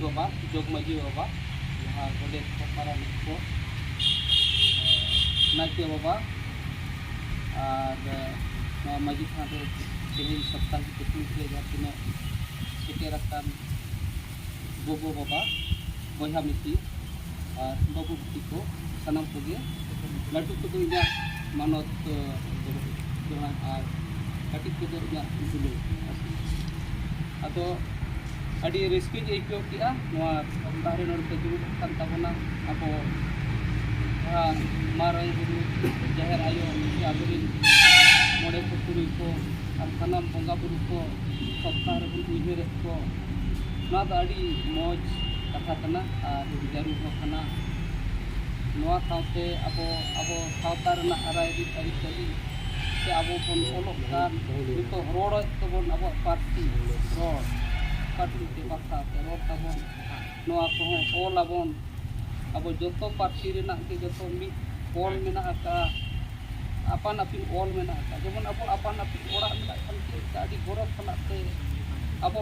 बाबा जोग माजी बाबा जहाँ गोडे पारानिक को नायके बाबा और माजी थान तेहन सप्ताह की पिकनिक जहाँ तीना सेटेराकान गोगो बाबा बहा मिसी और बाबू बुटी को सानाम कोगे लाटू को इना मानत जहाँ और कटिक को इना दुलु अदो अड़ी रिस्क आइको किया दारे नड़के जुड़ कान ताबोना अब मारंग गुरु जहर आयो आबरिन मोड़े को तुरुई को और सानाम बंगा बुरु को सप्ताह रे बुन उइहर को ना तो अड़ी मौज कथा कना और जारू हो कना नोआ साउते अबो सावता रना आरायदी अरिचली से अबो बन ओलोक कान नितो रोड तबन अबो पार्टी रोड पार्टी के बाथा रोड तबन नोआ को ओल अबन अबो जोतो पार्टी रेना के जोतो मी ओल मेना का apan apin all mena ka जेमन अबो apan apin ओरा मेना खान के गाड़ी गोरख खला ते अबो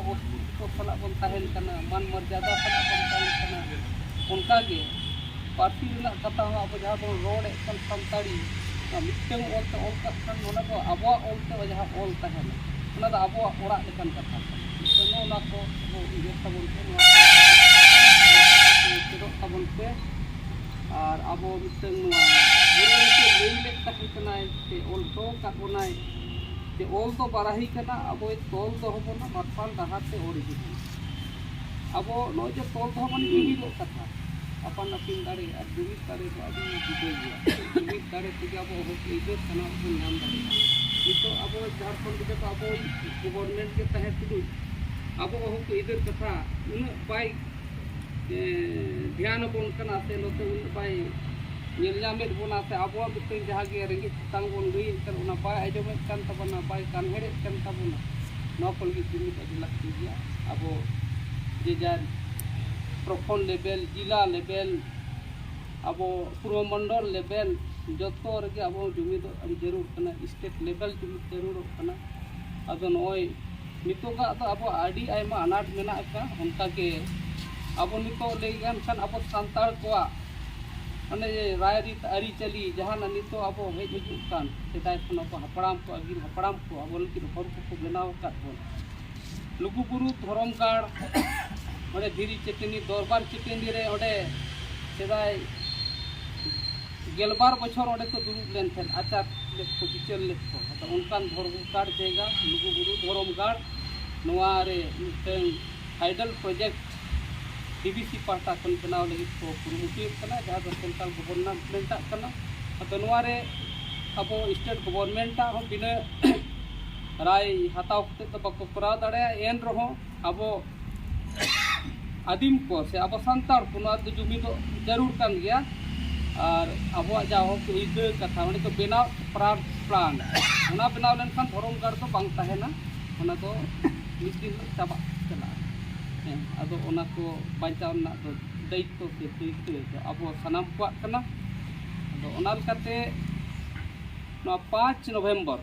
को खला बन ताहेन कना मान मर्यादा खला बन ताहेन कना उनका के पार्टी रेना कथा हो अबो जहां बन रोड एकन संताड़ी मिटंग ओल ते ओल का खान ओना को अबो ओल ते जहां ओल ताहेन ओना दा अबो ओरा लेकन कथा तो ओना को ये तबन को तो तबन पे और अब मिटंग गुरु के लेले तकनाय ते ओल तो काबोनाय ते ओल तो बाराही कना अब तोल तो होबोना मारफाल दाहाते ओरिजि अब नो जे तोल तो मन बिही रो कथा अपन अपिन दारे और जुमित दारे तो अभी जुदे गया जुमित दारे ते अब हो के इज्जत कना बन नाम दारे तो अब झारखंड के तो अब गवर्नमेंट के तहत तो अब हो के इज्जत कथा उन बाई ध्यान बन कना से लोते उन बाई नेलजामेट बोना से अब बितन जहाँ के रेंगे तंग बन गई कर उना बाय आजमेट कान तबना बाय कान हेरे कान तबना नो पल की जुमित अभी लगती गया अब जे जार प्रखंड लेवल जिला लेवल अब पूर्व मंडल लेवल जो रगे अब जुमित अभी जरूर कना स्टेट लेवल जुमित जरूर कना अब नय नितोगा तो अब आडी आयमा अनाट मेना का उनका के अब नितो लेगान खान अब सांतार को अने रायरीत अरिचली जहाँ नितो अब हेज हजु कान सेदाय खन अब हपड़ाम को अगिर हपड़ाम को अब लगी हर को बनाव का लुगु गुरु धरम गाड़ ओडे धीरी चेटनी दरबार चेटनी रे ओडे सेदाय गेलबार बछर ओडे को दुरुब लेन थेन आचार लेख को बिचार लेख को तो उनकान धरम गाड़ जायगा लुगु गुरु धरम गाड़ नोआ रे मिटन हाइडल प्रोजेक्ट डीबीसी पार्टा खन बनाव लगी को कुरुमुटी कना जहाँ दो सेंट्रल गवर्नमेंट कना तो नोआ रे अब स्टेट गवर्नमेंट हो बिना राय हताव कते तो बको कराव दाड़े एन रहो अब आदिम को से अब सांतार को नोआ तो जुमी तो जरूर कान गया और अब जाओ को इदे कथा उनी तो बनाव प्लान उना बनाव लेनखान धरम गाड़ तो बांग ताहेना उना तो मिदिन चाबा चला अब उना को बांचाव ना तो दायित्व से दायित्व अब सानाम को कना अब उना लकाते 5 नवंबर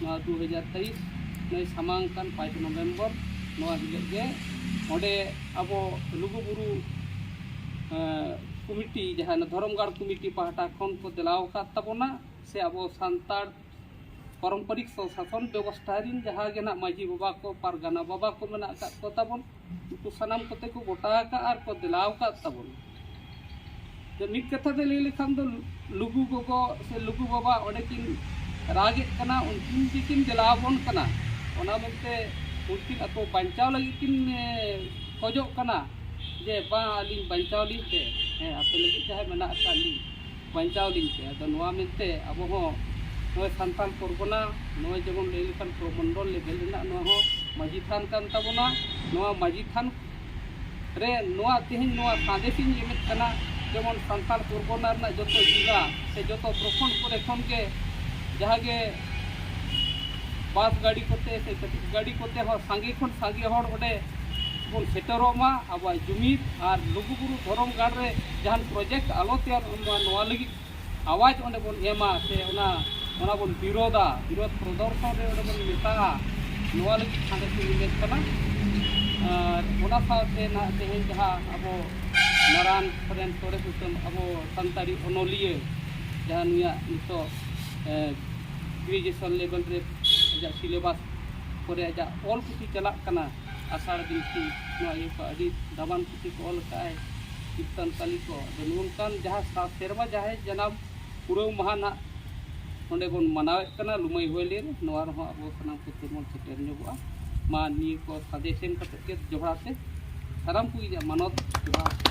2023 नै सामांकान 5 नवंबर नोआ हिलगे ओडे अब लुगुबुरु कमिटी जहाँ धरमगाड़ कमिटी पाहटा खन को दिलाव का तबना से अब सांतार पारंपरिक शासन व्यवस्था रिन जहाँ के ना माजी बाबा को पारगाना बाबा को मेना को तबन उनको सनाम कते को गोटा का और को दिलाव का तबन तो मित कथा दे ले लेखान दो लुगु गोगो से लुगु बाबा ओडे किन रागे कना उनकिन दिकिन दिलावबन कना ओना मते उनकिन अको बंचाव लगी किन खोजो कना जे बा अलिन बंचाव लिते हे आपे लगी चाहे मेना काली बंचाव लिते तो नोआ मिते अब हो नोय संतान परगना नोय जेमन लेखान प्रमंडल लेवल ना नो हो माजी थान कान तबना नोआ माजी थान रे नोआ तेहन नोआ सादेसिन येमित कना जेमन संतान परगना ना जतो जिला से जतो प्रखंड करे खन के जहाँ के बस गाड़ी कोते से कटी गाड़ी कोते हो सांगे खन सांगे हड़ ओडे बन सेटरोमा अब जुमित और लुगुबुरु धरम गाड़ रे जहां प्रोजेक्ट आलो तैयार नोआ लगी आवाज ओडे बन एमा से ओना बन विरोध प्रदर्शन रे ओडे बन मेता नोआ लगी खाने से मिले कना और ᱚᱱᱟ ᱥᱟᱶᱛᱮ ᱱᱟᱜ ᱛᱮᱦᱮᱧ ᱡᱟᱦᱟᱸ ᱟᱵᱚ ᱱᱟᱨᱟᱱ ᱥᱚᱨᱮᱱ ᱥᱚᱨᱮᱥ ᱩᱛᱟᱹᱢ ᱟᱵᱚ ᱥᱟᱱᱛᱟᱲᱤ ᱚᱱᱚᱞᱤᱭᱟᱹ ᱡᱟᱦᱟᱸ ᱱᱩᱭᱟᱜ ᱱᱤᱛᱚᱜ ᱜᱨᱮᱡᱩएशन लेवल रे अजा सिलेबस करे अजा ऑल पुथी चलाक कना आषाढ़ बिनती नवा ये को अडी दामान पुथी को ऑल काय कीर्तन काली को नोनकान जहां सेरवा जहां जनाब पुरव महाना नोंडे बोन मनावे कना लुमई होले नवा रहो अबो सनाम को तेमन सेटर जोबा मा नी को सजेशन कते जोड़ाते साराम को मानत